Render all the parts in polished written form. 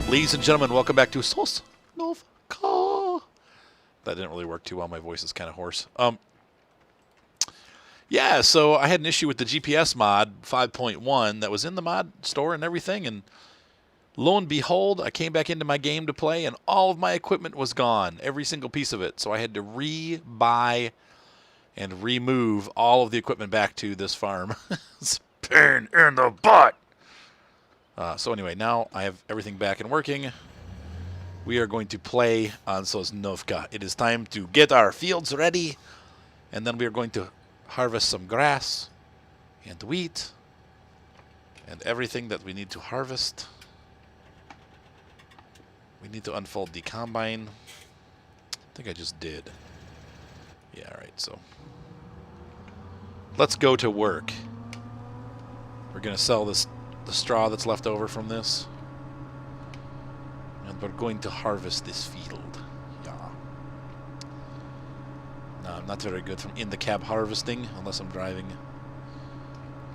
Ladies and gentlemen, welcome back to Sosnovka. That didn't really work too well. My voice is kind of hoarse. Yeah, so I had an issue with the GPS mod 5.1 that was in the mod store and everything, and lo and behold, I came back into my game to play, and all of my equipment was gone, every single piece of it. So I had to re-buy and remove all of the equipment back to this farm. It's a pain in the butt. So anyway, now I have everything back and working. We are going to play on Sosnovka. It is time to get our fields ready, and then we are going to harvest some grass and wheat and everything that we need to harvest. We need to unfold the combine. I think I just did. Yeah, all right, so let's go to work. We're going to sell the straw that's left over from this, and we're going to harvest this field. Yeah. No, I'm not very good from in the cab harvesting unless I'm driving.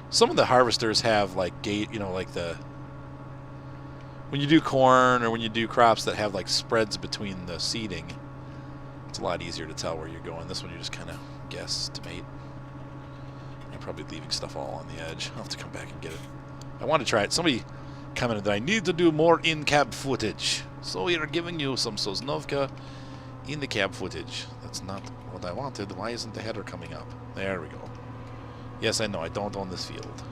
Some of the harvesters have like gate, you know, like the when you do corn or when you do crops that have like spreads between the seeding, it's a lot easier to tell where you're going. This one you just kind of guesstimate. I'm probably leaving stuff all on the edge. I'll have to come back and get it. I want to try it. Somebody commented that I need to do more in-cab footage. So we are giving you some Sosnovka in-the-cab footage. That's not what I wanted. Why isn't the header coming up? There we go. Yes, I know. I don't own this field.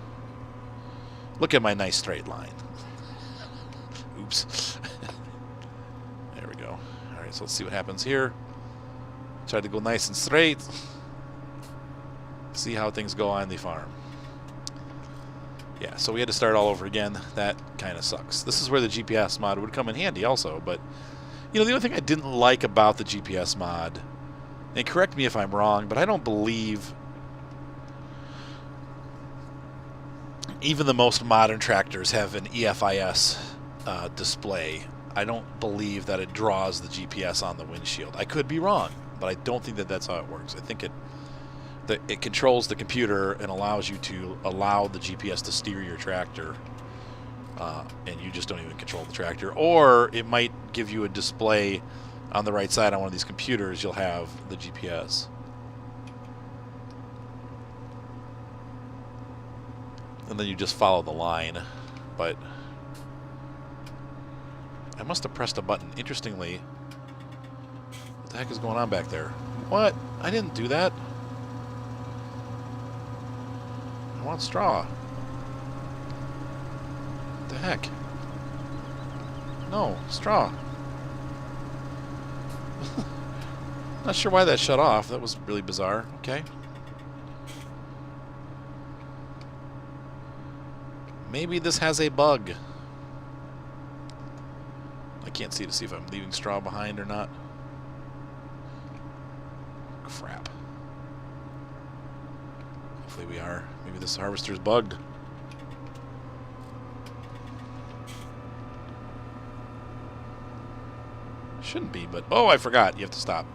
Look at my nice straight line. Oops. There we go. All right, so let's see what happens here. Try to go nice and straight. See how things go on the farm. Yeah, so we had to start all over again. That kind of sucks. This is where the GPS mod would come in handy also, but you know, the only thing I didn't like about the GPS mod, and correct me if I'm wrong, but I don't believe even the most modern tractors have an EFIS display. I don't believe that it draws the GPS on the windshield. I could be wrong, but I don't think that that's how it works. I think it controls the computer and allows you to allow the GPS to steer your tractor, and you just don't even control the tractor. Or it might give you a display on the right side on one of these computers. You'll have the GPS. And then you just follow the line. But I must have pressed a button. Interestingly, what the heck is going on back there? What? I didn't do that. I want straw. What the heck? No, straw. Not sure why that shut off. That was really bizarre. Okay. Maybe this has a bug. I can't see to see if I'm leaving straw behind or not. Crap. Hopefully we are. Maybe this harvester's bugged. Shouldn't be, but oh, I forgot. You have to stop.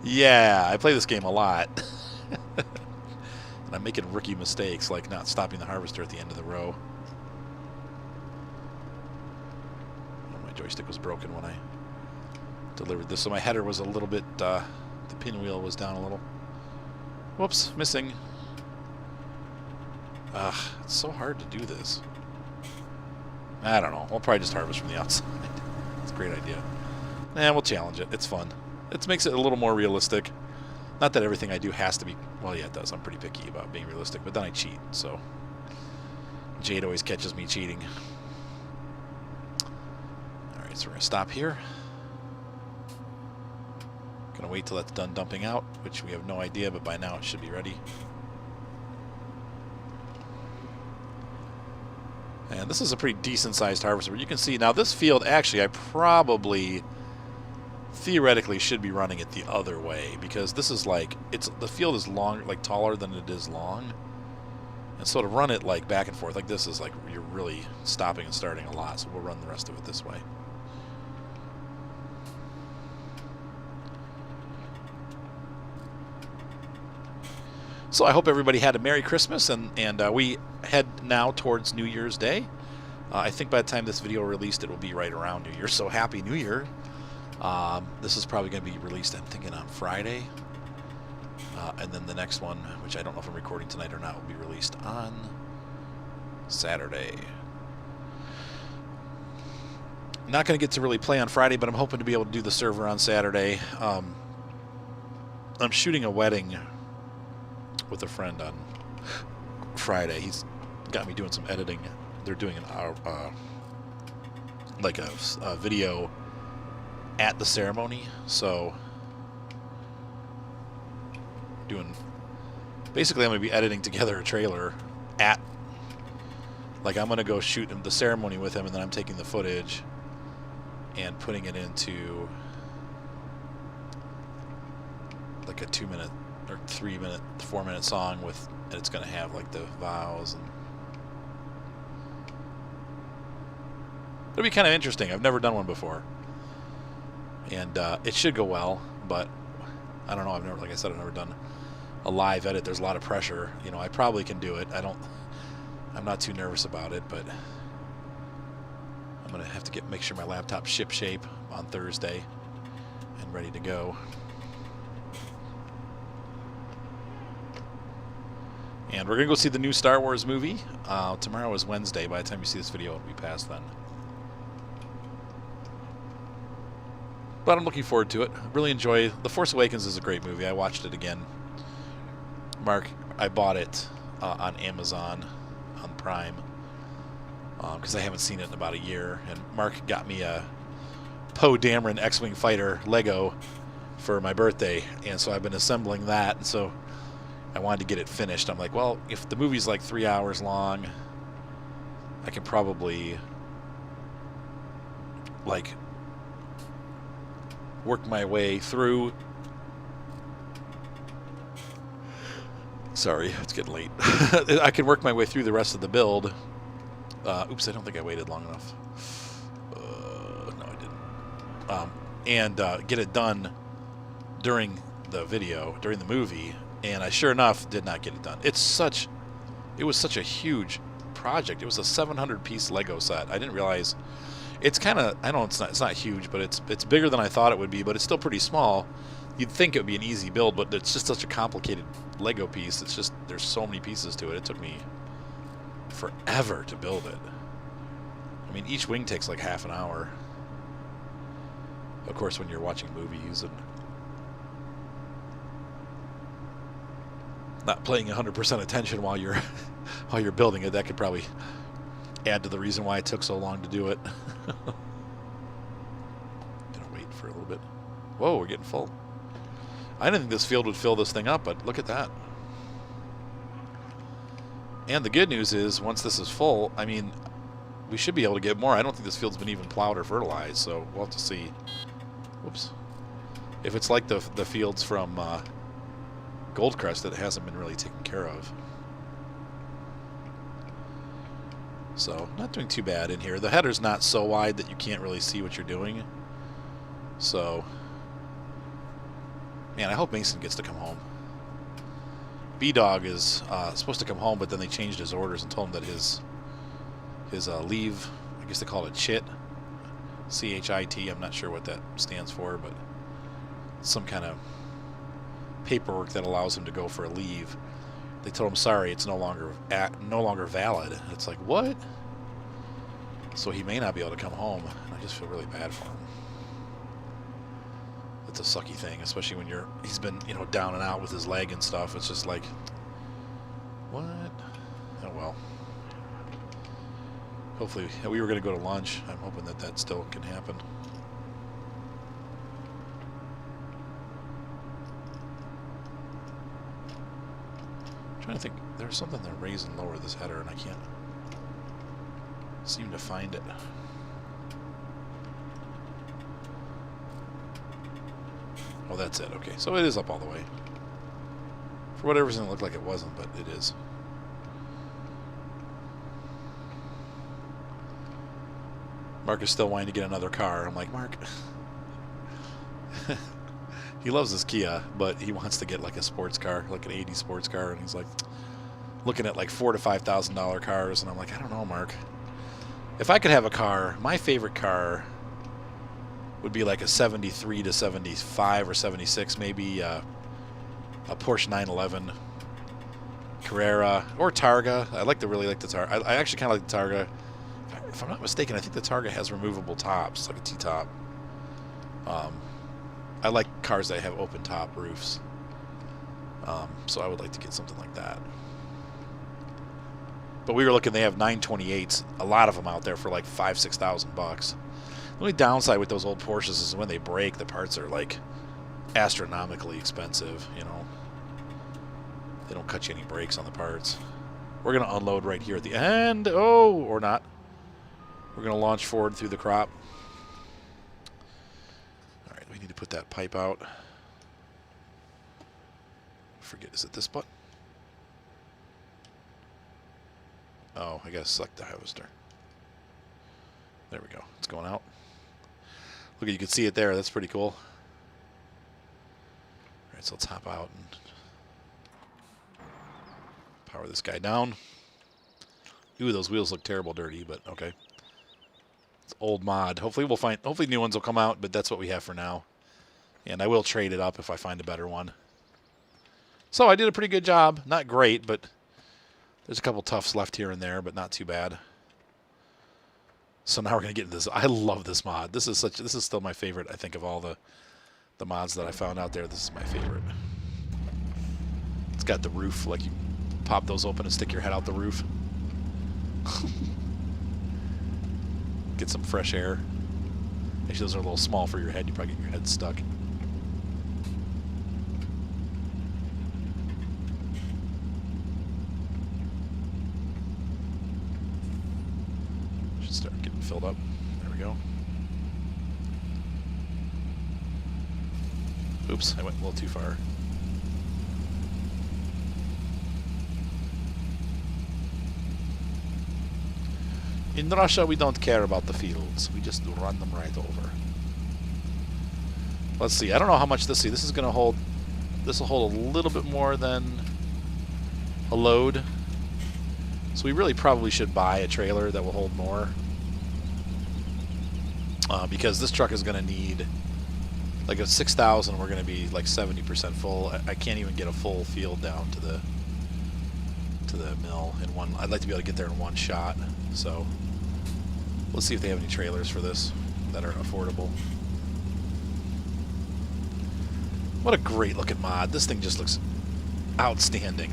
Yeah, I play this game a lot. And I'm making rookie mistakes, like not stopping the harvester at the end of the row. Oh, my joystick was broken when I delivered this, so my header was a little bit, the pinwheel was down a little. Whoops, missing. Ugh, it's so hard to do this. I don't know. We'll probably just harvest from the outside. It's a great idea. We'll challenge it. It's fun. It makes it a little more realistic. Not that everything I do has to be... Well, yeah, it does. I'm pretty picky about being realistic, but then I cheat, so... Jade always catches me cheating. Alright, so we're going to stop here. Going to wait till that's done dumping out, which we have no idea, but by now it should be ready. And this is a pretty decent-sized harvester. You can see now this field, actually, I probably theoretically should be running it the other way, because this is like the field is long, like taller than it is long, and so to run it like back and forth like this is like you're really stopping and starting a lot. So we'll run the rest of it this way. So I hope everybody had a Merry Christmas, and we head now towards New Year's Day. I think by the time this video released, it will be right around New Year. So Happy New Year. This is probably going to be released, I'm thinking, on Friday. And then the next one, which I don't know if I'm recording tonight or not, will be released on Saturday. Not going to get to really play on Friday, but I'm hoping to be able to do the server on Saturday. I'm shooting a wedding with a friend on Friday. He's got me doing some editing. They're doing like a video at the ceremony, so basically I'm going to be editing together a trailer at, like, I'm going to go shoot the ceremony with him, and then I'm taking the footage and putting it into like a 2-minute or 3-minute, 4-minute song with, and it's going to have like the vows, and it'll be kind of interesting. I've never done one before, and it should go well, but I don't know. I've never, like I said, I've never done a live edit. There's a lot of pressure. You know, I probably can do it. I'm not too nervous about it, but I'm gonna have to make sure my laptop's ship shape on Thursday and ready to go. And we're gonna go see the new Star Wars movie. Tomorrow is Wednesday. By the time you see this video, it'll be past then. But I'm looking forward to it. I really enjoy The Force Awakens. Is a great movie. I watched it again. Mark, I bought it on Amazon on Prime because I haven't seen it in about a year. And Mark got me a Poe Dameron X-Wing fighter Lego for my birthday, and so I've been assembling that. And so I wanted to get it finished. I'm like, well, if the movie's like 3 hours long, I can probably like work my way through. Sorry, it's getting late. I can work my way through the rest of the build. Oops, I don't think I waited long enough. No, I didn't. And get it done during the video, during the movie. And I sure enough did not get it done. It was such a huge project. It was a 700-piece Lego set. I didn't realize. It's kind of, I know it's not huge, but it's bigger than I thought it would be, but it's still pretty small. You'd think it would be an easy build, but it's just such a complicated Lego piece. It's just, there's so many pieces to it. It took me forever to build it. I mean, each wing takes like half an hour. Of course, when you're watching movies and not paying 100% attention while you're building it, that could probably add to the reason why it took so long to do it. Gonna wait for a little bit. Whoa, we're getting full. I didn't think this field would fill this thing up, but look at that. And the good news is, once this is full, I mean, we should be able to get more. I don't think this field's been even plowed or fertilized, so we'll have to see. Whoops. If it's like the fields from Goldcrest that hasn't been really taken care of. So, not doing too bad in here. The header's not so wide that you can't really see what you're doing. So, man, I hope Mason gets to come home. B-Dog is supposed to come home, but then they changed his orders and told him that his leave, I guess they call it CHIT, C-H-I-T, I'm not sure what that stands for, but some kind of paperwork that allows him to go for a leave. They told him, sorry, it's no longer valid. It's like, what? So he may not be able to come home. I just feel really bad for him. It's a sucky thing, especially when he's been, you know, down and out with his leg and stuff. It's just like, what? Oh well. Hopefully, we were going to go to lunch. I'm hoping that still can happen. I'm trying to think, there's something that raise and lower this header, and I can't seem to find it. Oh, that's it. Okay, so it is up all the way. For whatever reason, it looked like it wasn't, but it is. Mark is still wanting to get another car. I'm like, Mark, he loves his Kia, but he wants to get like a sports car, like an 80 sports car, and he's like looking at like $4,000 to $5,000 cars, and I'm like, I don't know, Mark. If I could have a car, my favorite car would be like a 73 to 75 or 76, maybe a Porsche 911 Carrera or Targa. Really like the Targa. I actually kind of like the Targa. If I'm not mistaken, I think the Targa has removable tops, like a T-top. I like cars that have open top roofs. So I would like to get something like that. But we were looking, they have 928s, a lot of them out there for like $5,000-6,000. The only downside with those old Porsches is when they break, the parts are like astronomically expensive, you know. They don't cut you any brakes on the parts. We're going to unload right here at the end. Oh, or not. We're going to launch forward through the crop. All right, we need to put that pipe out. Forget, is it this button? Oh, I got to select the harvester. There we go. It's going out. Look, you can see it there. That's pretty cool. All right, so let's hop out and power this guy down. Ooh, those wheels look terrible dirty, but okay. It's old mod. Hopefully new ones will come out, but that's what we have for now. And I will trade it up if I find a better one. So I did a pretty good job. Not great, but there's a couple toughs left here and there, but not too bad. So now we're going to get into this. I love this mod. This is still my favorite, I think, of all the mods that I found out there. This is my favorite. It's got the roof, like you pop those open and stick your head out the roof. Get some fresh air. Actually, those are a little small for your head. You probably get your head stuck. Should start getting filled up. There we go. Oops, I went a little too far. In Russia, we don't care about the fields. We just run them right over. Let's see. I don't know how much this is going to hold. This will hold a little bit more than a load. So we really probably should buy a trailer that will hold more. Because this truck is going to need, like a 6,000, we're going to be like 70% full. I can't even get a full field down to the mill in one. I'd like to be able to get there in one shot. So let's see if they have any trailers for this that are affordable. What a great looking mod. This thing just looks outstanding.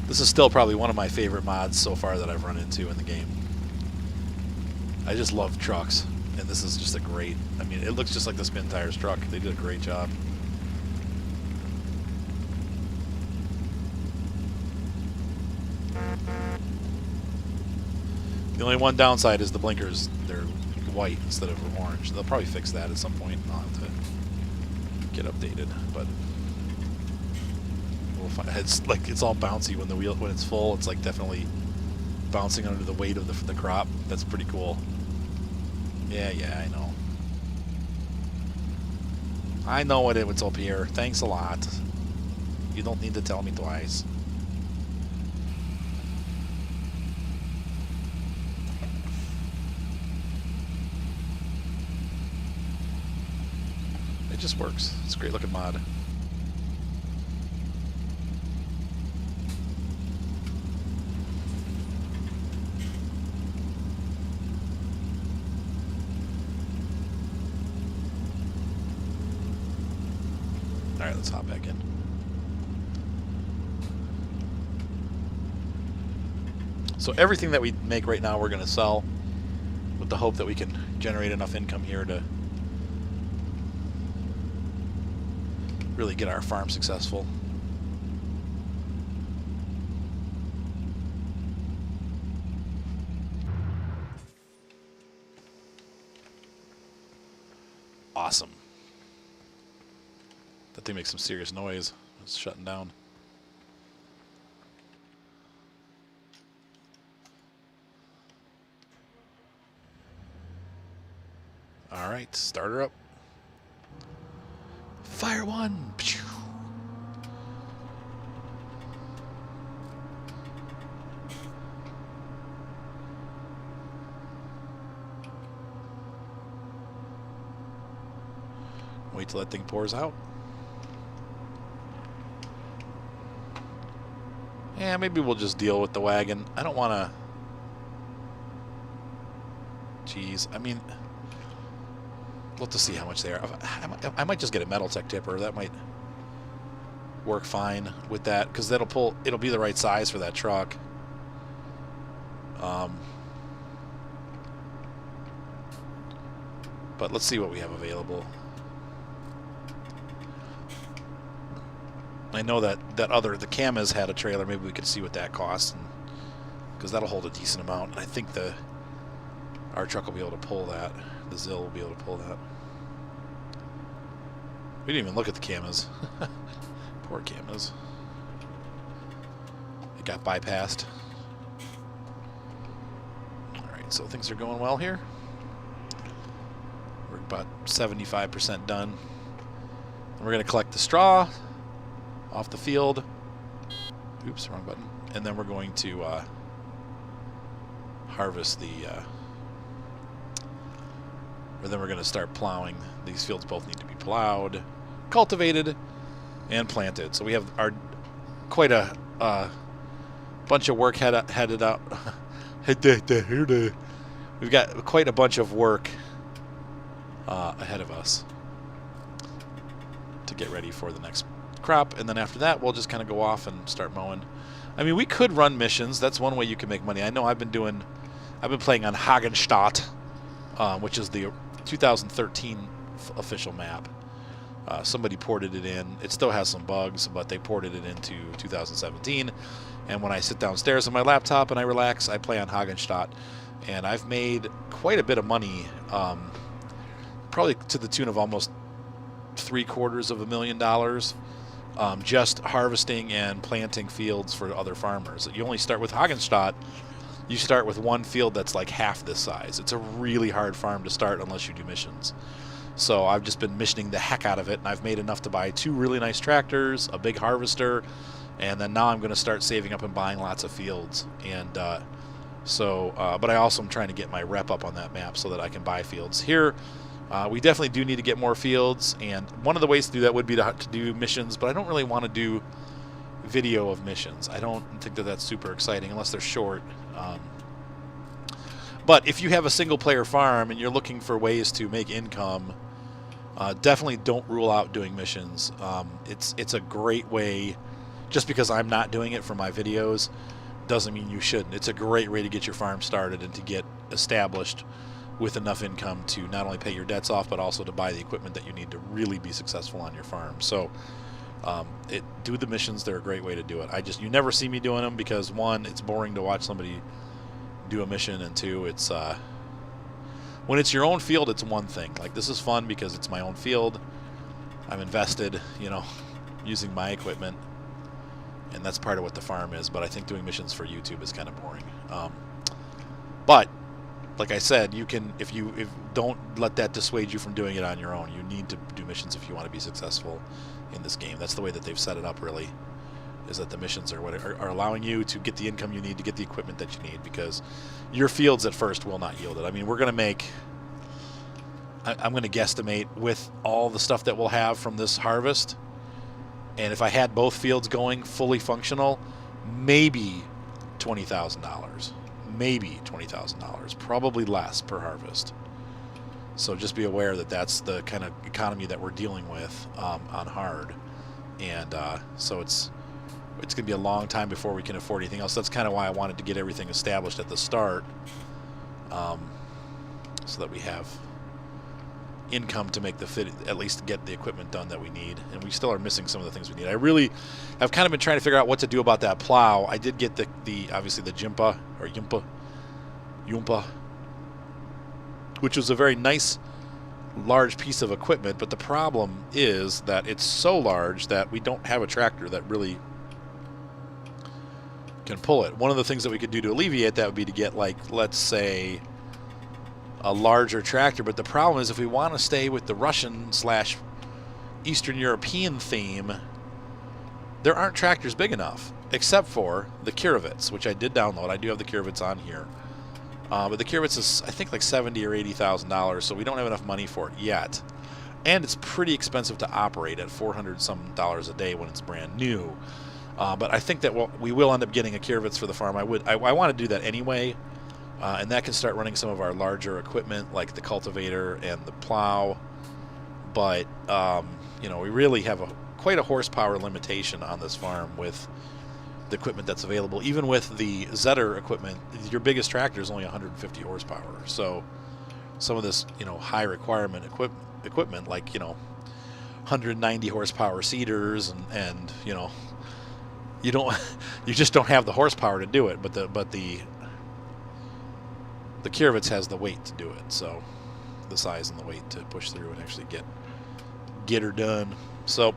This is still probably one of my favorite mods so far that I've run into in the game. I just love trucks, and this is just a great, I mean, it looks just like the Spin Tires truck. They did a great job. The only one downside is the blinkers. They're white instead of orange. They'll probably fix that at some point. I'll have to get updated, but we'll find. It's all bouncy when it's full. It's like definitely bouncing under the weight of the crop. That's pretty cool. Yeah, I know. I know what's up here. Thanks a lot. You don't need to tell me twice. It just works. It's a great looking mod. Alright, let's hop back in. So everything that we make right now we're going to sell with the hope that we can generate enough income here to really get our farm successful. Awesome. That thing makes some serious noise. It's shutting down. Alright, start her up. Fire one! Wait till that thing pours out. Yeah, maybe we'll just deal with the wagon. I don't want to... Jeez, I mean... We'll have to see how much they are. I might just get a metal tech tipper. That might work fine with that, because that'll pull... It'll be the right size for that truck. But let's see what we have available. I know that the Camas had a trailer. Maybe we could see what that costs, because that'll hold a decent amount. And I think our truck will be able to pull that. The Zill will be able to pull that. We didn't even look at the Camas. Poor Camas. It got bypassed. All right, so things are going well here. We're about 75% done. And we're going to collect the straw off the field. Oops, wrong button. And then we're going to harvest or then we're going to start plowing. These fields both need to be plowed, cultivated, and planted. So we have quite a bunch of work headed out. We've got quite a bunch of work ahead of us to get ready for the next crop, and then after that we'll just kind of go off and start mowing. I mean, we could run missions. That's one way you can make money. I know I've been playing on Hagenstadt, which is the 2013 official map. Somebody ported it in. It still has some bugs, but they ported it into 2017. And when I sit downstairs on my laptop and I relax, I play on Hagenstadt, and I've made quite a bit of money, probably to the tune of almost $750,000. Just harvesting and planting fields for other farmers. You only start with Hagenstadt. You start with one field that's like half this size. It's a really hard farm to start unless you do missions. So I've just been missioning the heck out of it, and I've made enough to buy 2 really nice tractors, a big harvester, and then now I'm going to start saving up and buying lots of fields. And but I also am trying to get my rep up on that map so that I can buy fields. Here, we definitely do need to get more fields, and one of the ways to do that would be to do missions, but I don't really want to do video of missions. I don't think that that's super exciting unless they're short. But if you have a single-player farm and you're looking for ways to make income, definitely don't rule out doing missions. It's a great way. Just because I'm not doing it for my videos doesn't mean you shouldn't. It's a great way to get your farm started and to get established with enough income to not only pay your debts off, but also to buy the equipment that you need to really be successful on your farm. So do the missions. They're a great way to do it. You never see me doing them because, one, it's boring to watch somebody do a mission, and two, it's when it's your own field, it's one thing. Like, this is fun because it's my own field. I'm invested, using my equipment, and that's part of what the farm is. But I think doing missions for YouTube is kind of boring. But like I said, you can, if don't let that dissuade you from doing it on your own. You need to do missions if you want to be successful in this game. That's the way that they've set it up, really, is that the missions are what are allowing you to get the income you need to get the equipment that you need, because your fields at first will not yield it. I mean, we're going to make, I'm going to guesstimate with all the stuff that we'll have from this harvest, and if I had both fields going fully functional, maybe $20,000. Maybe $20,000, probably less per harvest. So just be aware that that's the kind of economy that we're dealing with on hard, and so it's going to be a long time before we can afford anything else. That's kind of why I wanted to get everything established at the start, so that we have income to make the fit, at least get the equipment done that we need. And we still are missing some of the things we need. I've kind of been trying to figure out what to do about that plow. I did get obviously the Yumpa, which was a very nice large piece of equipment, but the problem is that it's so large that we don't have a tractor that really can pull it. One of the things that we could do to alleviate that would be to get, like, let's say, a larger tractor, but the problem is if we want to stay with the Russian/Eastern European theme, there aren't tractors big enough, except for the Kirovitz, which I did download. I do have the Kirovitz on here. But the Kirovitz is, I think, like $70,000 or $80,000, so we don't have enough money for it yet. and it's pretty expensive to operate at $400 some a day when it's brand new. But I think that we will end up getting a Kierovitz for the farm. I want to do that anyway, and that can start running some of our larger equipment like the cultivator and the plow. But we really have quite a horsepower limitation on this farm with the equipment that's available. Even with the Zetter equipment, your biggest tractor is only 150 horsepower. So some of this high requirement equipment like 190 horsepower seeders and you just don't have the horsepower to do it, but the Kierovitz has the weight to do it, so the size and the weight to push through and actually get her done. So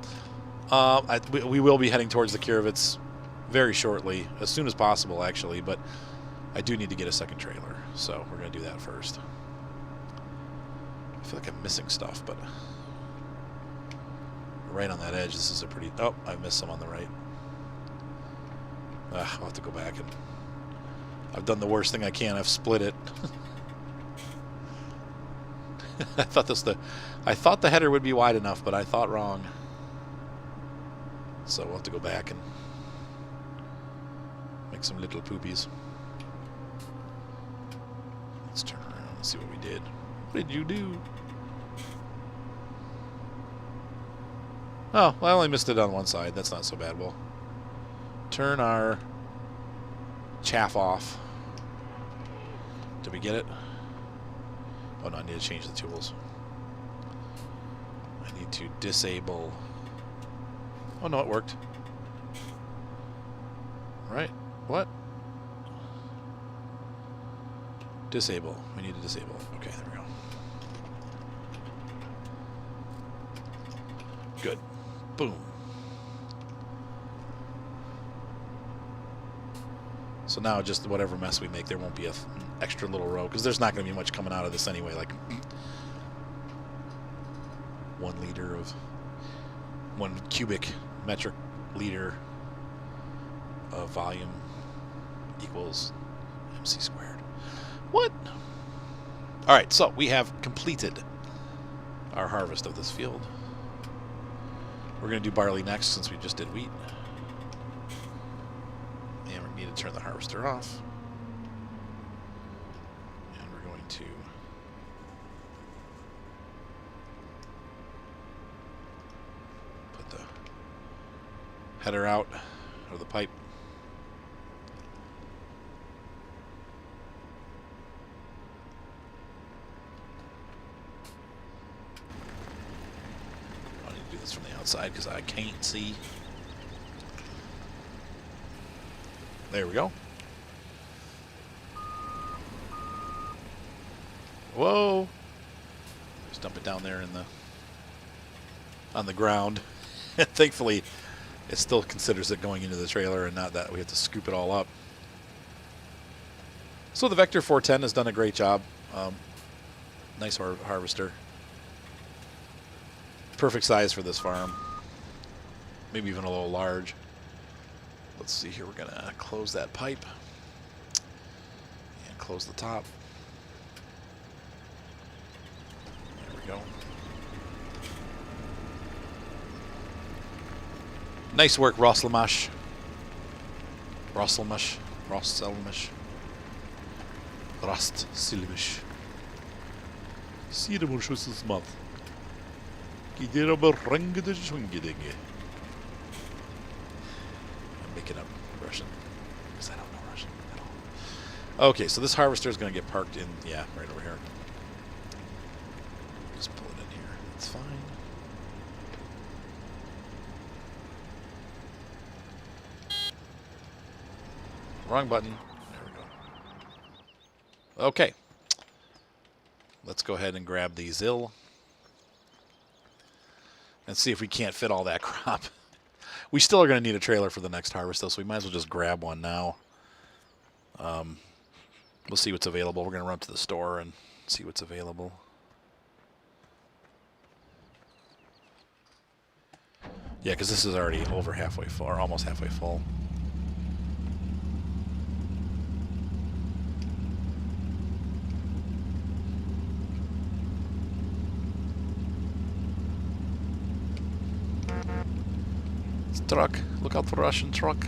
we will be heading towards the Kierovitz very shortly, as soon as possible actually, but I do need to get a second trailer, so we're going to do that first. I feel like I'm missing stuff, but right on that edge, this is a pretty... Oh, I missed some on the right. I'll have to go back, and I've done the worst thing I can. I've split it. I thought the header would be wide enough, but I thought wrong. So we'll have to go back and make some little poopies. Let's turn around and see what we did. What did you do? Oh, well, I only missed it on one side. That's not so bad. We'll turn our chaff off. Did we get it? Oh, no, I need to change the tools. I need to disable... Oh, no, it worked. Right. What? Disable. We need to disable. Okay, there we go. Good. Boom. So now just whatever mess we make, there won't be an extra little row, because there's not going to be much coming out of this anyway, like 1 liter of 1 cubic metric liter of volume equals MC squared. What? All right, so we have completed our harvest of this field. We're going to do barley next since we just did wheat. And we need to turn the harvester off. And we're going to put the header out of the pipe. From the outside because I can't see. There we go. Whoa! Just dump it down there on the ground. Thankfully, it still considers it going into the trailer and not that we have to scoop it all up. So the Vector 410 has done a great job. Nice harvester. Perfect size for this farm. Maybe even a little large. Let's see here. We're going to close that pipe and close the top. There we go. Nice work, Rosselmash. Rosselmash. Rosselmash. Rost Silmish. Siedemushus month. I'm making up Russian because I don't know Russian at all. Okay, so this harvester is going to get parked in, yeah, right over here. Just pull it in here. That's fine. Wrong button. There we go. Okay. Let's go ahead and grab the Zill. And see if we can't fit all that crop. We still are going to need a trailer for the next harvest, though, so we might as well just grab one now. We'll see what's available. We're going to run to the store and see what's available. Yeah, because this is already over halfway full, or almost halfway full. truck. Look out for Russian truck.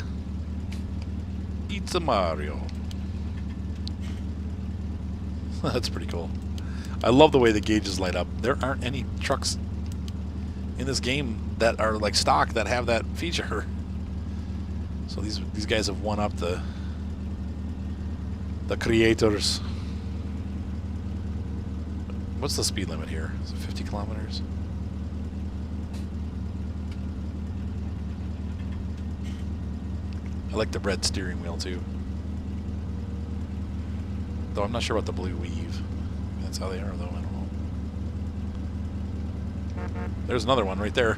It's a Mario. That's pretty cool. I love the way the gauges light up. There aren't any trucks in this game that are like stock that have that feature. So these guys have won up the creators. What's the speed limit here? Is it 50 kilometers? I like the red steering wheel too. Though I'm not sure about the blue weave. That's how they are though, I don't know. There's another one right there.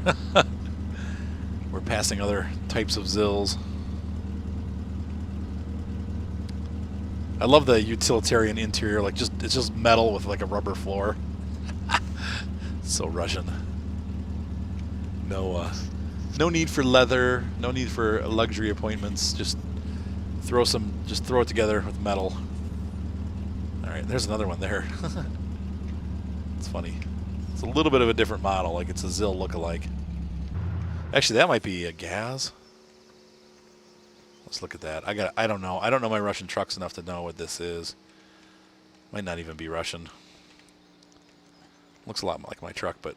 We're passing other types of Zills. I love the utilitarian interior, like it's just metal with like a rubber floor. So Russian. No need for leather, no need for luxury appointments. Just throw it together with metal. All right, there's another one there. It's funny. It's a little bit of a different model, like it's a Zil look-alike. Actually, that might be a Gaz. Let's look at that. I don't know. I don't know my Russian trucks enough to know what this is. Might not even be Russian. Looks a lot like my truck, but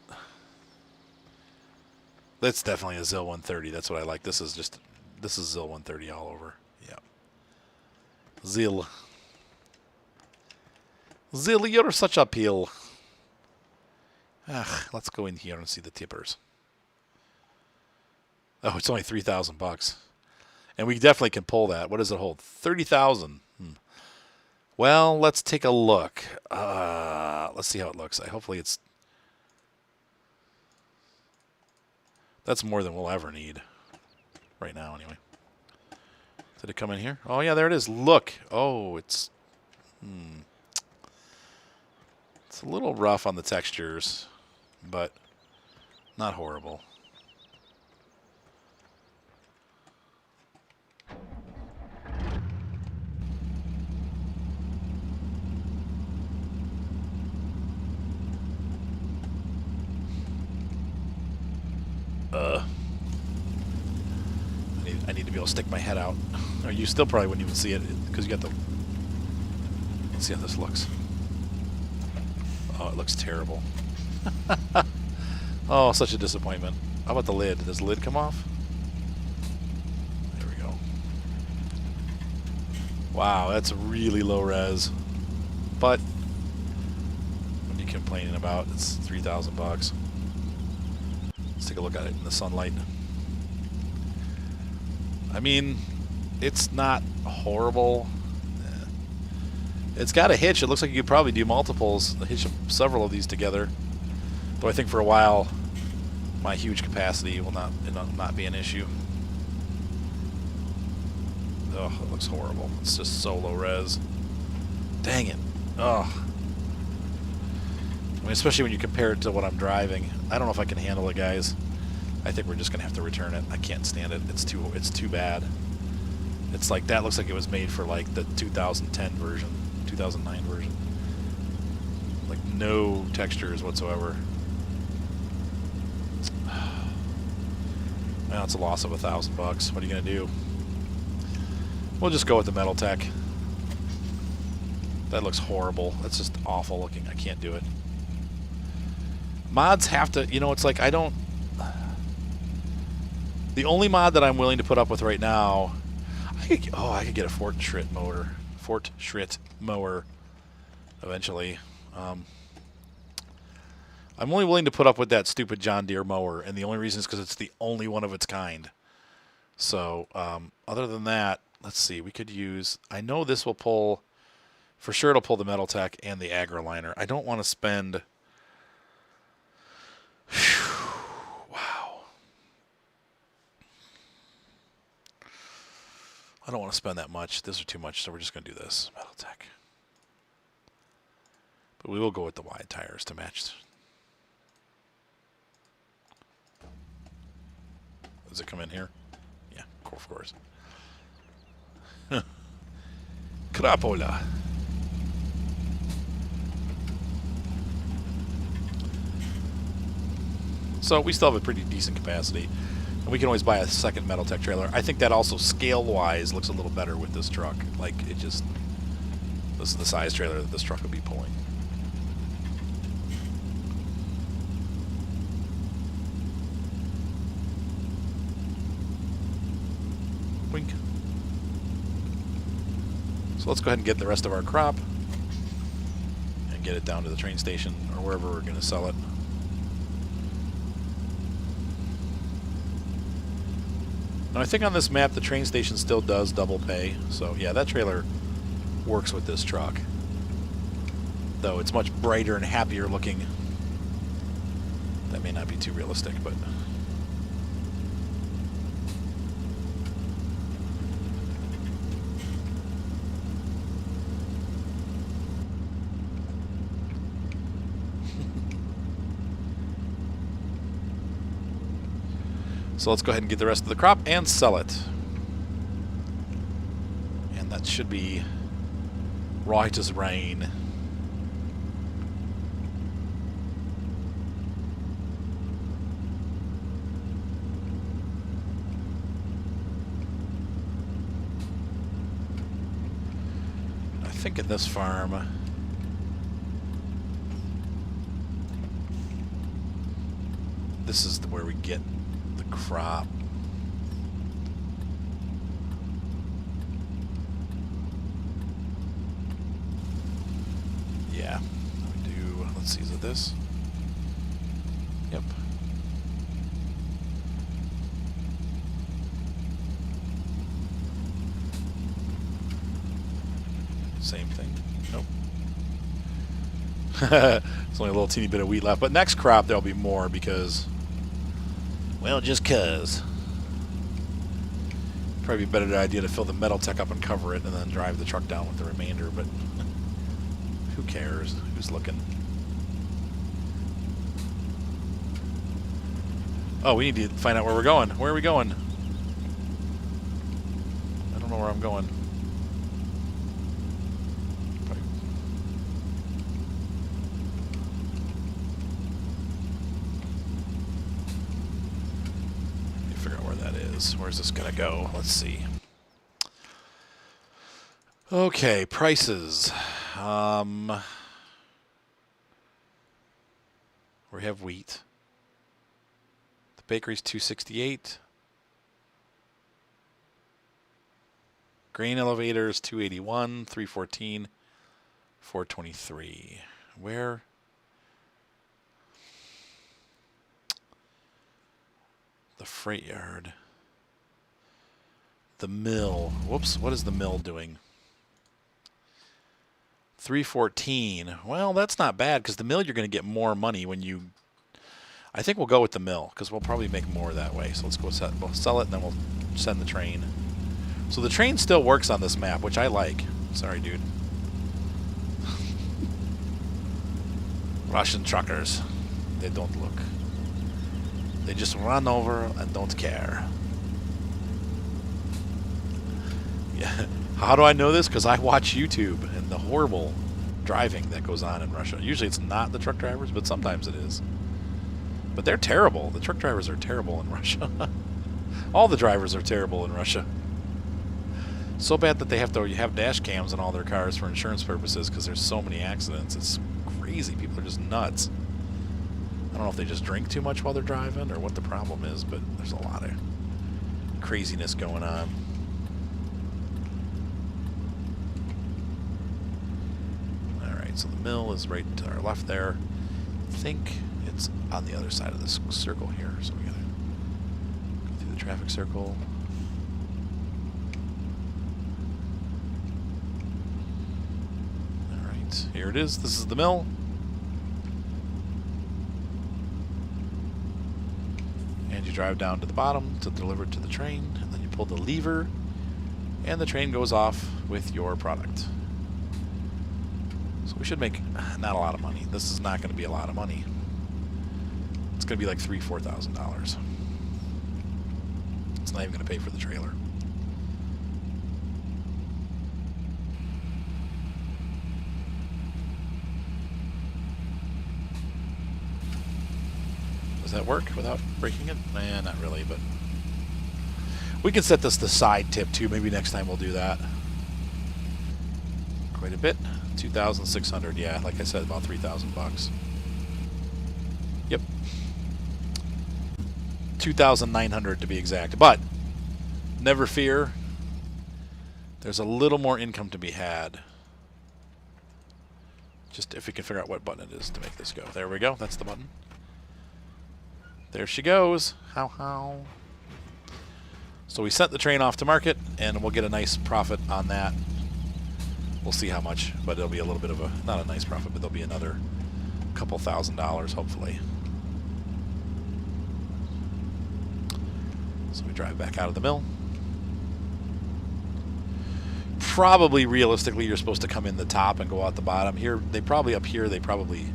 that's definitely a Zil 130. That's what I like. This is Zil 130 all over. Yeah. Zil. Zil, you're such a pill. Let's go in here and see the tippers. Oh, it's only $3,000. And we definitely can pull that. What does it hold? 30,000. Well, let's take a look. Let's see how it looks. Hopefully it's... That's more than we'll ever need. Right now, anyway. Did it come in here? Oh, yeah, there it is. Look. Oh, it's... It's a little rough on the textures, but not horrible. I need to be able to stick my head out. Or you still probably wouldn't even see it because you got the... Let's see how this looks. Oh, it looks terrible. Oh, such a disappointment. How about the lid? Does the lid come off? There we go. Wow, that's really low res. But what are you complaining about? It's $3,000. Let's take a look at it in the sunlight. I mean, it's not horrible. It's got a hitch. It looks like you could probably do multiples, hitch several of these together. Though I think for a while, my huge capacity will not be an issue. Oh, it looks horrible. It's just so low res. Dang it. Oh. I mean, especially when you compare it to what I'm driving. I don't know if I can handle it, guys. I think we're just gonna have to return it. I can't stand it. It's too bad. It's like that looks like it was made for like the 2010 version, 2009 version. Like no textures whatsoever. Well, it's a loss of $1,000. What are you gonna do? We'll just go with the metal tech. That looks horrible. That's just awful looking. I can't do it. Mods have to, you know, it's like I don't... The only mod that I'm willing to put up with right now... I could get a Fort Schritt mower eventually. I'm only willing to put up with that stupid John Deere mower, and the only reason is because it's the only one of its kind. So, other than that, let's see. We could use... I know this will pull... For sure it'll pull the Metal Tech and the AgriLiner. I don't want to spend... Wow. I don't want to spend that much. These are too much, so we're just going to do this. Metal Tech. But we will go with the wide tires to match. Does it come in here? Yeah, of course. Crapola. So we still have a pretty decent capacity. And We can always buy a second Metaltech trailer. I think that also scale-wise looks a little better with this truck. Like, it just... This is the size trailer that this truck will be pulling. Wink. So let's go ahead and get the rest of our crop and get it down to the train station or wherever we're going to sell it. Now I think on this map the train station still does double pay, so yeah, that trailer works with this truck. Though it's much brighter and happier looking. That may not be too realistic, but... So let's go ahead and get the rest of the crop and sell it. And that should be right as rain. I think in this farm... This is where we get crop. Yeah, we do. Let's see, is it this? Yep. Same thing. Nope. It's only a little teeny bit of wheat left, but next crop there'll be more because... Well, just 'cause. Probably be a better idea to fill the Metaltech up and cover it and then drive the truck down with the remainder, but who cares? Who's looking? Oh, we need to find out where we're going. Where are we going? I don't know where I'm going. Where's this gonna go? Let's see. Okay, prices. We have wheat. The bakery's $268. Grain elevators $281, $314, $423. Where? The freight yard. The mill. Whoops, what is the mill doing? $314. Well, that's not bad because the mill you're going to get more money when you... I think we'll go with the mill because we'll probably make more that way. So let's go we'll sell it and then we'll send the train. So the train still works on this map, which I like. Sorry, dude. Russian truckers. They don't look. They just run over and don't care. Yeah. How do I know this? Because I watch YouTube and the horrible driving that goes on in Russia. Usually it's not the truck drivers, but sometimes it is. But they're terrible. The truck drivers are terrible in Russia. All the drivers are terrible in Russia. So bad that they have to have dash cams in all their cars for insurance purposes because there's so many accidents. It's crazy. People are just nuts. I don't know if they just drink too much while they're driving or what the problem is, but there's a lot of craziness going on. Alright, so the mill is right to our left there. I think it's on the other side of this circle here, so we gotta go through the traffic circle. Alright, here it is. This is the mill. And you drive down to the bottom to deliver it to the train, and then you pull the lever, and the train goes off with your product. So we should make not a lot of money. This is not going to be a lot of money. It's going to be like $3,000–$4,000. It's not even going to pay for the trailer. Does that work without breaking it? Nah, not really, but We can set this to side tip too. Maybe next time we'll do that. Quite a bit. 2,600. Yeah, like I said, about 3,000 bucks. Yep. 2,900 to be exact. But never fear. There's a little more income to be had. Just if we can figure out what button it is to make this go. There we go. That's the button. There she goes. How, how. So we sent the train off to market, and we'll get a nice profit on that. We'll see how much, but it'll be a little bit of a, not a nice profit, but there'll be another couple $1,000s, hopefully. So we drive back out of the mill. Probably, realistically, you're supposed to come in the top and go out the bottom. Here, they probably, up here, they probably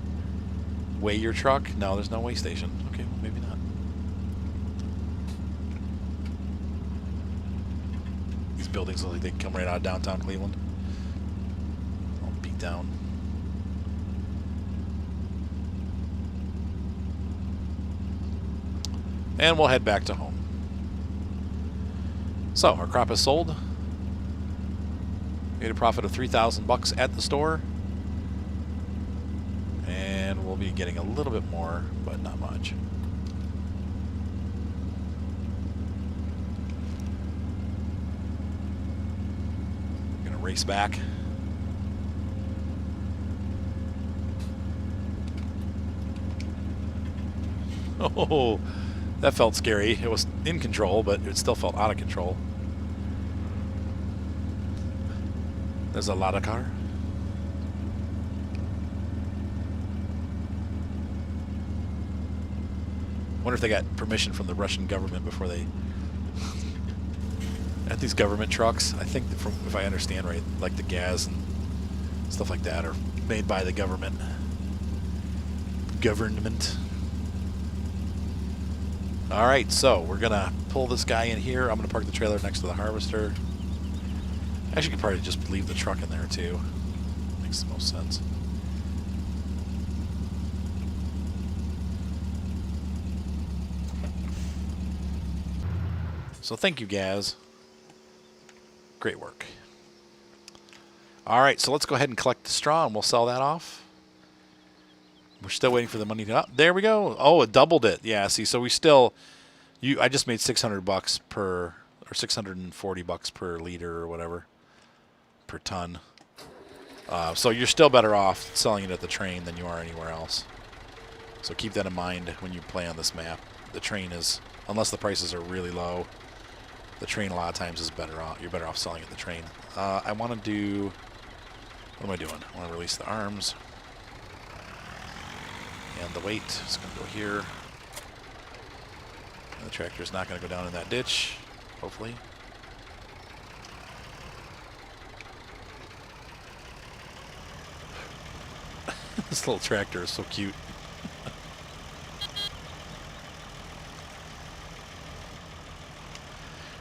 weigh your truck. No, there's no weigh station. Okay, well, maybe not. These buildings look like they come right out of downtown Cleveland. All beat down. And we'll head back to home. So, our crop is sold. Made a profit of 3,000 bucks at the store. And we'll be getting a little bit more, but not much. We're going to race back. Oh, that felt scary. It was in control, but it still felt out of control. There's a lot of car. Wonder if they got permission from the Russian government before they at these government trucks. I think that, from if I understand right, like the gas and stuff like that are made by the government. All right, so we're gonna pull this guy in here. I'm gonna park the trailer next to the harvester. Actually, could probably just leave the truck in there too. Makes the most sense. So thank you, Gaz. Great work. All right, so let's go ahead and collect the straw, and we'll sell that off. We're still waiting for the money to up. There we go. Oh, it doubled it. Yeah. See, so we still, I just made 600 bucks per, or 640 bucks per liter or whatever. Per ton. So you're still better off selling it at the train than you are anywhere else. So keep that in mind when you play on this map. The train is, unless the prices are really low, the train a lot of times is better off. You're better off selling at the train. I want to do, what am I doing? I want to release the arms. And the weight is going to go here. And the tractor is not going to go down in that ditch, hopefully. This little tractor is so cute.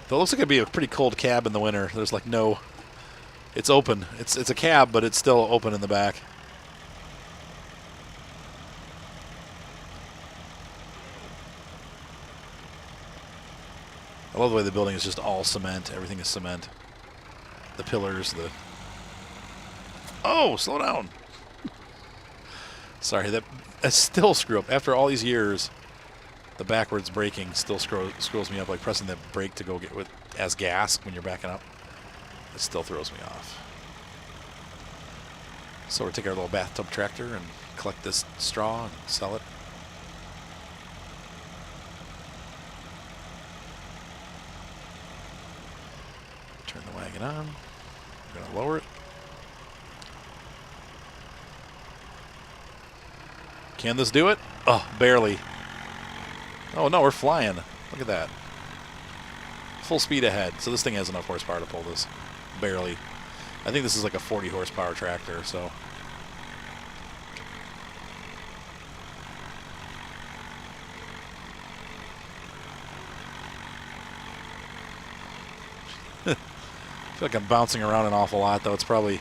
Though it looks like it'd be a pretty cold cab in the winter. There's like no... It's open. It's a cab, but it's still open in the back. I love the way the building is just all cement. Everything is cement. The pillars, the... Oh, slow down. Sorry, that's still screw up. After all these years, the backwards braking still screws me up, like pressing the brake to go get with as gas when you're backing up. It still throws me off. So we'll take our little bathtub tractor and collect this straw and sell it. Turn the wagon on. We're going to lower it. Can this do it? Oh, barely. Oh, no, we're flying. Look at that. Full speed ahead. So this thing has enough horsepower to pull this. Barely. I think this is like a 40 horsepower tractor, so. I feel like I'm bouncing around an awful lot, though. It's probably...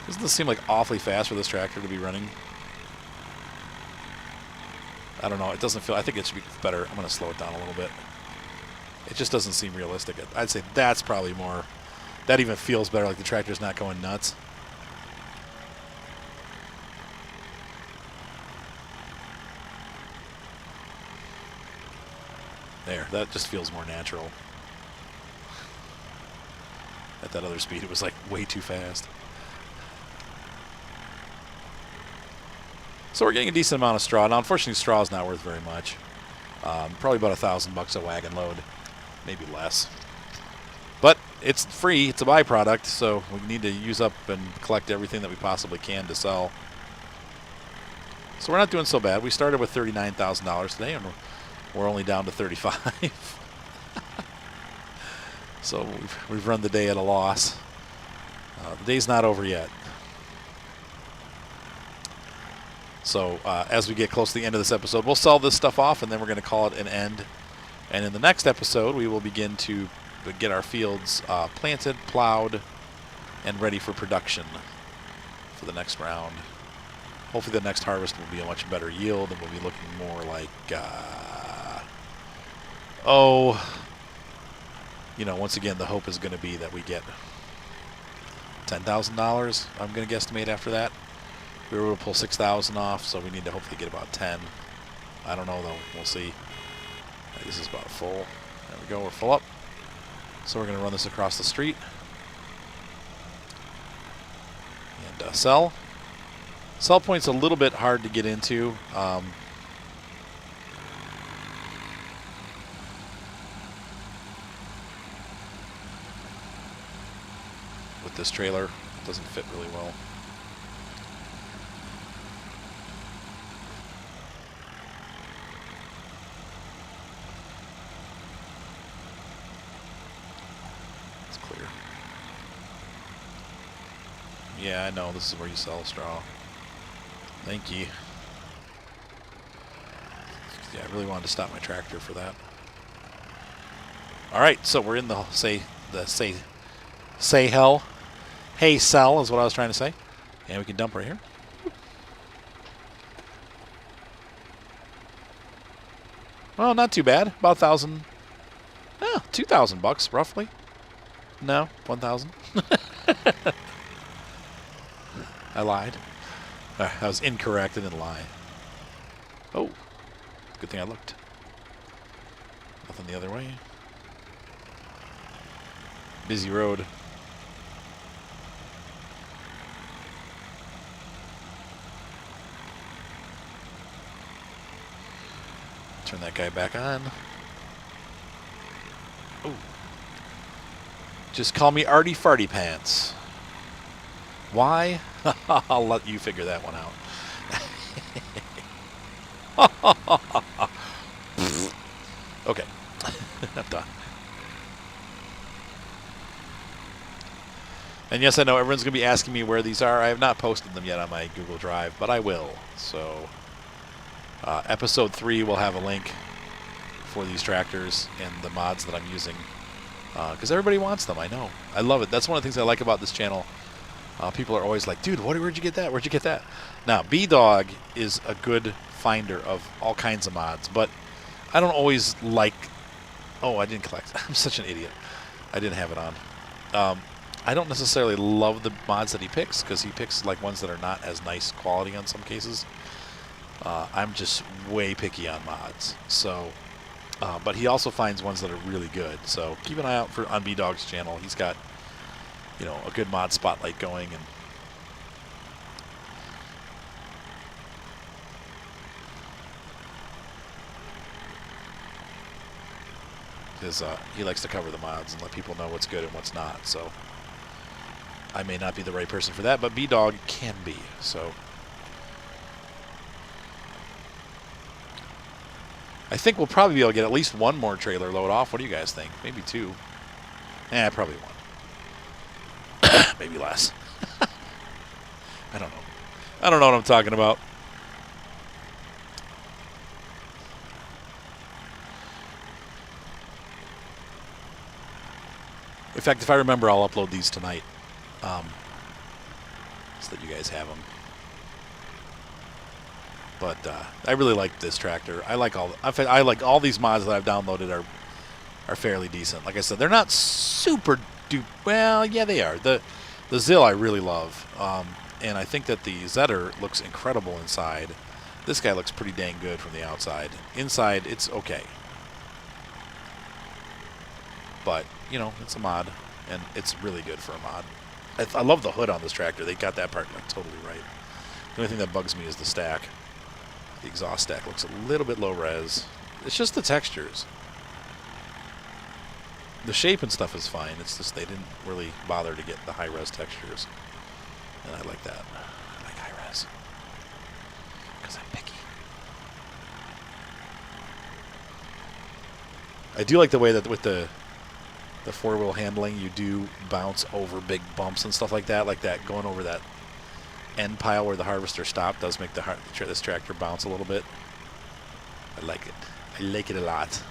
Doesn't this seem like awfully fast for this tractor to be running? I don't know. It doesn't feel. I think it should be better. I'm going to slow it down a little bit. It just doesn't seem realistic. I'd say that's probably more. That even feels better, like the tractor's not going nuts. There, that just feels more natural. At that other speed, it was like way too fast. So we're getting a decent amount of straw. Now, unfortunately, straw is not worth very much. Probably about $1,000 a wagon load, maybe less. But it's free. It's a byproduct, so we need to use up and collect everything that we possibly can to sell. So we're not doing so bad. We started with $39,000 today, and we're only down to 35. So we've run the day at a loss. The day's not over yet. So as we get close to the end of this episode, we'll sell this stuff off, and then we're going to call it an end. And in the next episode, we will begin to get our fields planted, plowed, and ready for production for the next round. Hopefully the next harvest will be a much better yield, and we'll be looking more like, you know, once again, the hope is going to be that we get $10,000, I'm going to guesstimate after that. We were able to pull 6,000 off, so we need to hopefully get about 10. I don't know, though. We'll see. This is about full. There we go. We're full up. So we're going to run this across the street. And sell. Sell point's a little bit hard to get into. With this trailer, it doesn't fit really well. It's clear. Yeah, I know. This is where you sell straw. Thank you. Yeah, I really wanted to stop my tractor for that. All right, so we're in the say hell. Hay cell is what I was trying to say. And we can dump right here. Well, not too bad. About 1,000. Oh, $2,000 roughly. No, 1,000. I lied. I was incorrect and then lie. Oh, good thing I looked. Nothing the other way. Busy road. Turn that guy back on. Oh. Just call me Artie Farty Pants. Why? I'll let you figure that one out. Okay. I'm done. And yes, I know everyone's going to be asking me where these are. I have not posted them yet on my Google Drive, but I will. So episode 3 will have a link for these tractors and the mods that I'm using. Because everybody wants them, I know. I love it. That's one of the things I like about this channel. People are always like, dude, where'd you get that? Where'd you get that? Now, B-Dog is a good finder of all kinds of mods, but I don't always like... Oh, I didn't collect. I'm such an idiot. I didn't have it on. I don't necessarily love the mods that he picks, because he picks like ones that are not as nice quality on some cases. I'm just way picky on mods. So, but he also finds ones that are really good. So keep an eye out on B-Dog's channel. He's got, you know, a good mod spotlight going, and he likes to cover the mods and let people know what's good and what's not. So I may not be the right person for that, but B-Dog can be. So I think we'll probably be able to get at least one more trailer load off. What do you guys think? Maybe 2. Probably 1. Maybe less. I don't know. I don't know what I'm talking about. In fact, if I remember, I'll upload these tonight. So that you guys have them. But I really like this tractor. I like I like all these mods that I've downloaded are fairly decent. Like I said, they're not super duper. Well, yeah, they are. The Zill I really love, and I think that the Zetter looks incredible inside. This guy looks pretty dang good from the outside. Inside, it's okay. But, you know, it's a mod, and it's really good for a mod. I love the hood on this tractor. They got that part totally right. The only thing that bugs me is the stack. The exhaust stack looks a little bit low res. It's just the textures. The shape and stuff is fine. It's just they didn't really bother to get the high res textures. And I like that. I like high res. Because I'm picky. I do like the way that with the four-wheel handling, you do bounce over big bumps and stuff like that going over that end pile where the harvester stopped does make this tractor bounce a little bit. I like it. I like it a lot.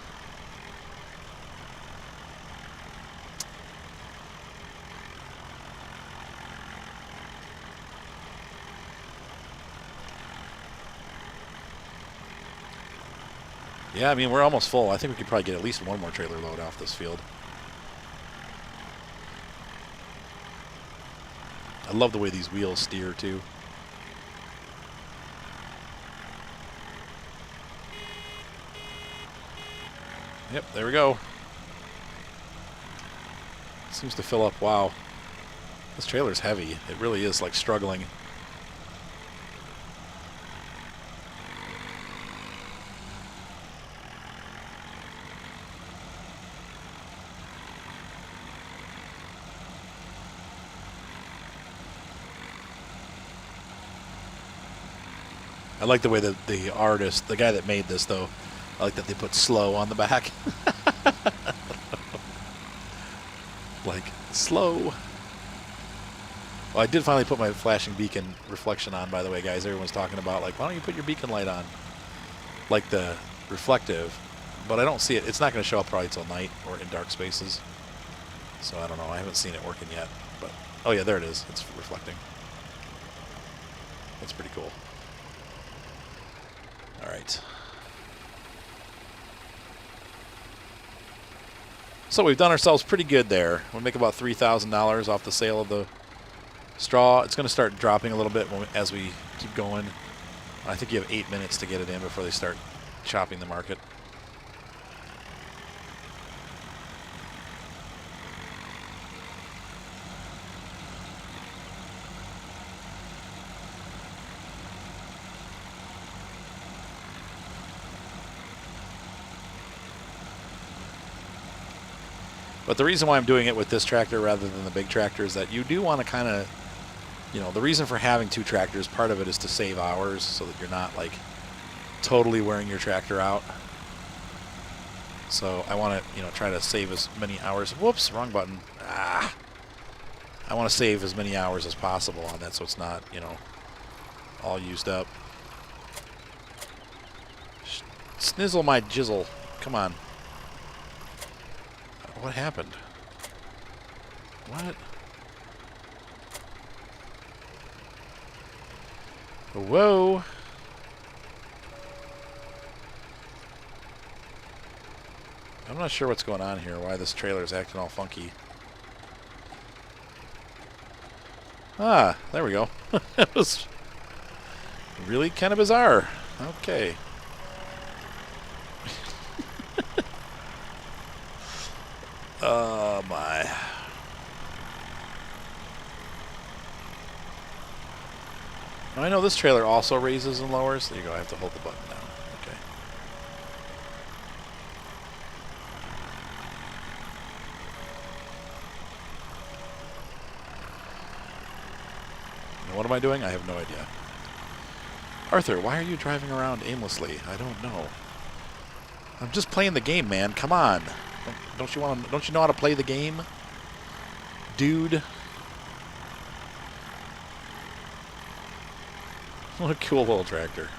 Yeah, I mean, we're almost full. I think we could probably get at least one more trailer load off this field. I love the way these wheels steer, too. Yep, there we go. Seems to fill up. Wow. This trailer's heavy. It really is, like, struggling. I like the way that the artist, the guy that made this, though, I like that they put slow on the back. Like, slow. Well, I did finally put my flashing beacon reflection on, by the way, guys. Everyone's talking about, like, why don't you put your beacon light on? Like the reflective. But I don't see it. It's not going to show up probably till night or in dark spaces. So I don't know. I haven't seen it working yet. But oh, yeah, there it is. It's reflecting. That's pretty cool. All right. So we've done ourselves pretty good there. We'll make about $3,000 off the sale of the straw. It's going to start dropping a little bit as we keep going. I think you have 8 minutes to get it in before they start chopping the market. But the reason why I'm doing it with this tractor rather than the big tractor is that you do want to kind of, you know, the reason for having two tractors, part of it is to save hours so that you're not like totally wearing your tractor out. So I want to, you know, try to save as many hours. Whoops, wrong button. Ah. I want to save as many hours as possible on that so it's not, you know, all used up. Snizzle my jizzle. Come on. What happened? What? Whoa. I'm not sure what's going on here, why this trailer is acting all funky. Ah, there we go. That was really kind of bizarre. Okay. Oh my. Now I know this trailer also raises and lowers. There you go, I have to hold the button down. Okay. Now what am I doing? I have no idea. Arthur, why are you driving around aimlessly? I don't know. I'm just playing the game, man. Come on. Don't you know how to play the game? Dude. What a cool little tractor.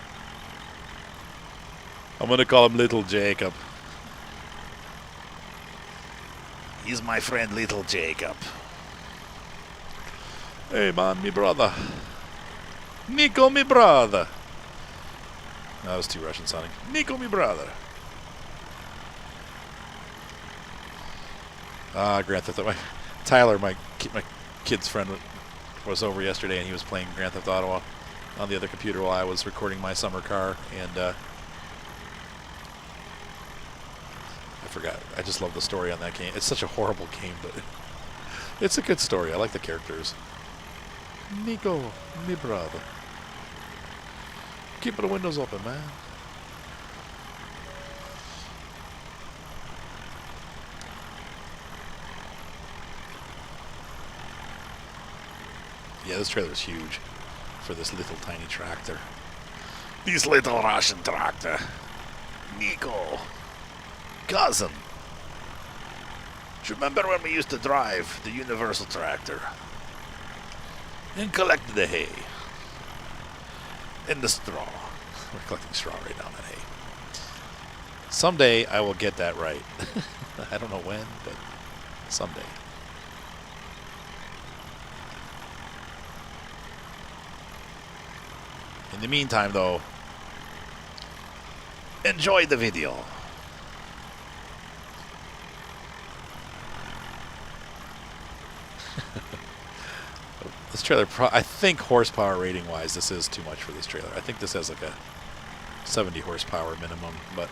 I'm gonna call him Little Jacob. He's my friend Little Jacob. Hey man, me brother. Nico, me brother. No, that was too Russian sounding. Nico, me brother. Grand Theft Auto. Tyler, my kid's friend, was over yesterday, and he was playing Grand Theft Auto on the other computer while I was recording my summer car, and I forgot. I just love the story on that game. It's such a horrible game, but it's a good story. I like the characters. Nico, me brother. Keep the windows open, man. Yeah, this trailer is huge for this little tiny tractor. This little Russian tractor. Nico. Cousin. Do you remember when we used to drive the universal tractor? And collect the hay. And the straw. We're collecting straw right now, not hay. Someday I will get that right. I don't know when, but someday. In the meantime, though, enjoy the video. This trailer, I think horsepower rating wise, this is too much for this trailer. I think this has like a 70 horsepower minimum, but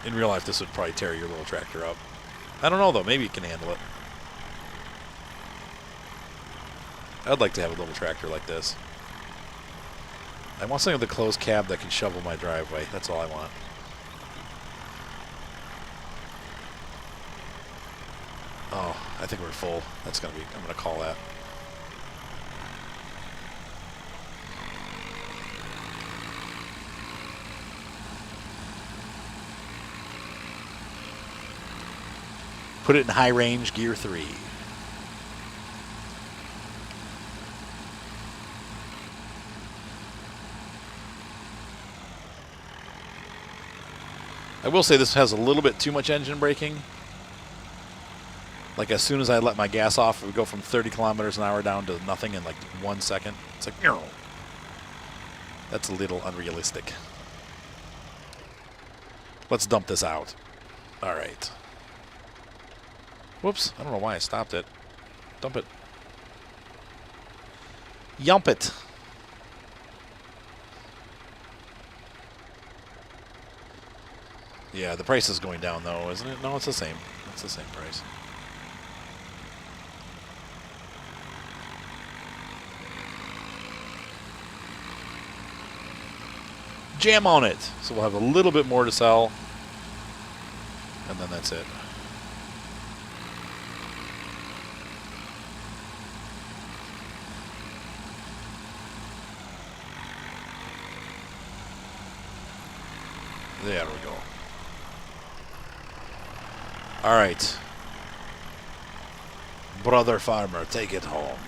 in real life this would probably tear your little tractor up. I don't know though, maybe it can handle it. I'd like to have a little tractor like this. I want something with a closed cab that can shovel my driveway. That's all I want. Oh, I think we're full. That's gonna be, I'm gonna call that. Put it in high range, gear 3. I will say this has a little bit too much engine braking. Like as soon as I let my gas off, it would go from 30 kilometers an hour down to nothing in like 1 second. It's like, no. That's a little unrealistic. Let's dump this out. All right. Whoops, I don't know why I stopped it. Dump it. Yump it. Yeah, the price is going down though, isn't it? No, it's the same. It's the same price. Jam on it. So we'll have a little bit more to sell. And then that's it. There we go. All right. Brother farmer, take it home.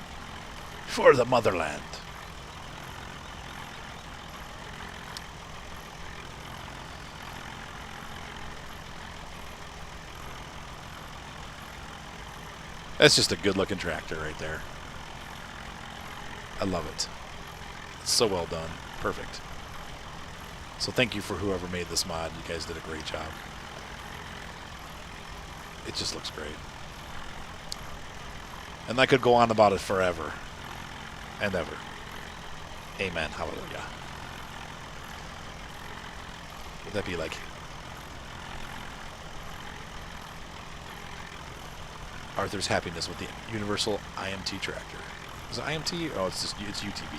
For the motherland. That's just a good looking tractor right there. I love it. It's so well done. Perfect. So thank you for whoever made this mod. You guys did a great job. It just looks great. And I could go on about it forever and ever. Amen. Hallelujah. Would that be like... Arthur's happiness with the universal IMT tractor. Is it IMT? Oh, it's UTV.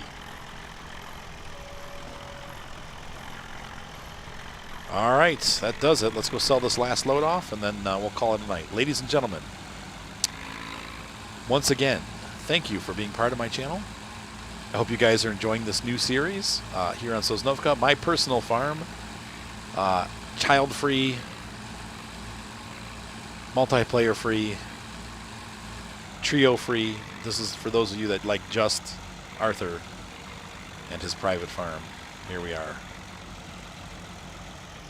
All right, that does it. Let's go sell this last load off, and then we'll call it a night. Ladies and gentlemen, once again, thank you for being part of my channel. I hope you guys are enjoying this new series here on Sosnovka, my personal farm, child-free, multiplayer-free, trio-free. This is for those of you that like just Arthur and his private farm. Here we are.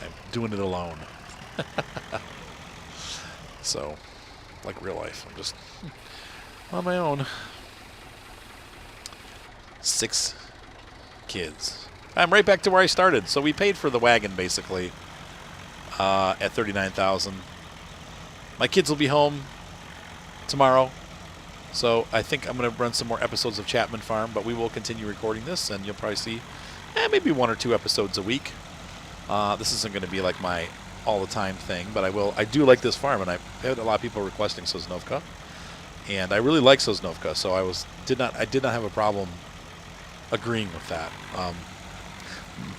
I'm doing it alone. So, like real life, I'm just on my own. 6 kids. I'm right back to where I started. So we paid for the wagon, basically, at $39,000. My kids will be home tomorrow, so I think I'm going to run some more episodes of Chapman Farm, but we will continue recording this, and you'll probably see maybe 1 or 2 episodes a week. This isn't going to be like my all-the-time thing, but I do like this farm, and I've had a lot of people requesting Sosnovka, and I really like Sosnovka, so I did not have a problem agreeing with that.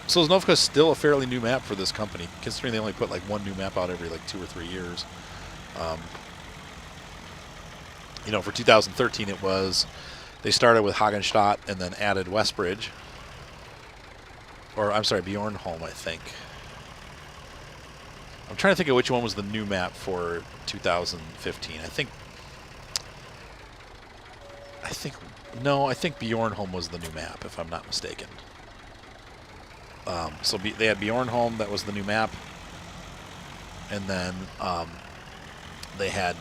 Sosnovka is still a fairly new map for this company, considering they only put like 1 new map out every like 2 or 3 years. You know, for 2013 it was, they started with Hagenstadt and then added Westbridge. Or, I'm sorry, Bjornholm, I think. I'm trying to think of which one was the new map for 2015. I think Bjornholm was the new map, if I'm not mistaken. So they had Bjornholm, that was the new map. And then they had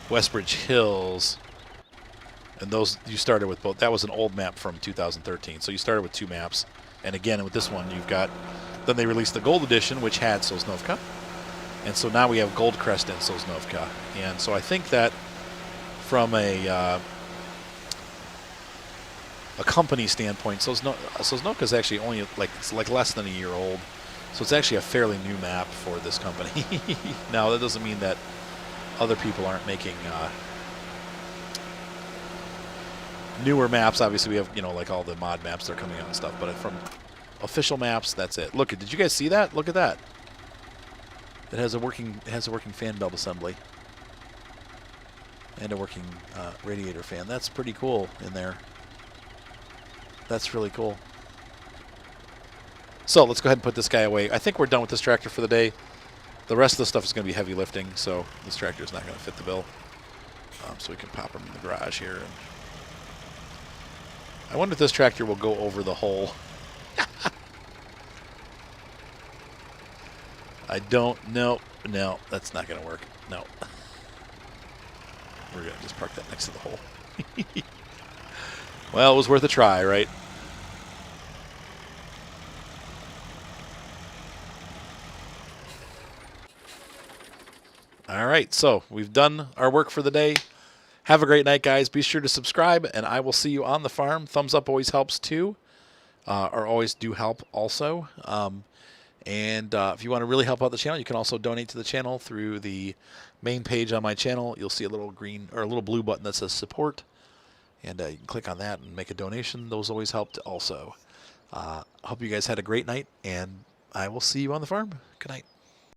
Westbridge Hills. And those, you started with both. That was an old map from 2013. So you started with 2 maps. And again, with this one, you've got, then they released the Gold Edition, which had Sosnovka. And so now we have Goldcrest and Sosnovka. And so I think that from a company standpoint, Sosnovka is actually only like less than a year old. So it's actually a fairly new map for this company. Now, that doesn't mean that other people aren't making newer maps. Obviously, we have, you know, like all the mod maps that are coming out and stuff. But from official maps, that's it. Look, did you guys see that? Look at that. It has a working fan belt assembly and a working radiator fan. That's pretty cool in there. That's really cool. So let's go ahead and put this guy away. I think we're done with this tractor for the day. The rest of the stuff is going to be heavy lifting, so this tractor is not going to fit the bill. So we can pop him in the garage here. And I wonder if this tractor will go over the hole. I don't know. No, that's not going to work. No. We're going to just park that next to the hole. Well, it was worth a try, right? All right, so we've done our work for the day. Have a great night, guys. Be sure to subscribe, and I will see you on the farm. Thumbs up always helps, too, or always do help also. And if you want to really help out the channel, you can also donate to the channel through the main page on my channel. You'll see a little green or a little blue button that says support, and you can click on that and make a donation. Those always help also. I hope you guys had a great night, and I will see you on the farm. Good night.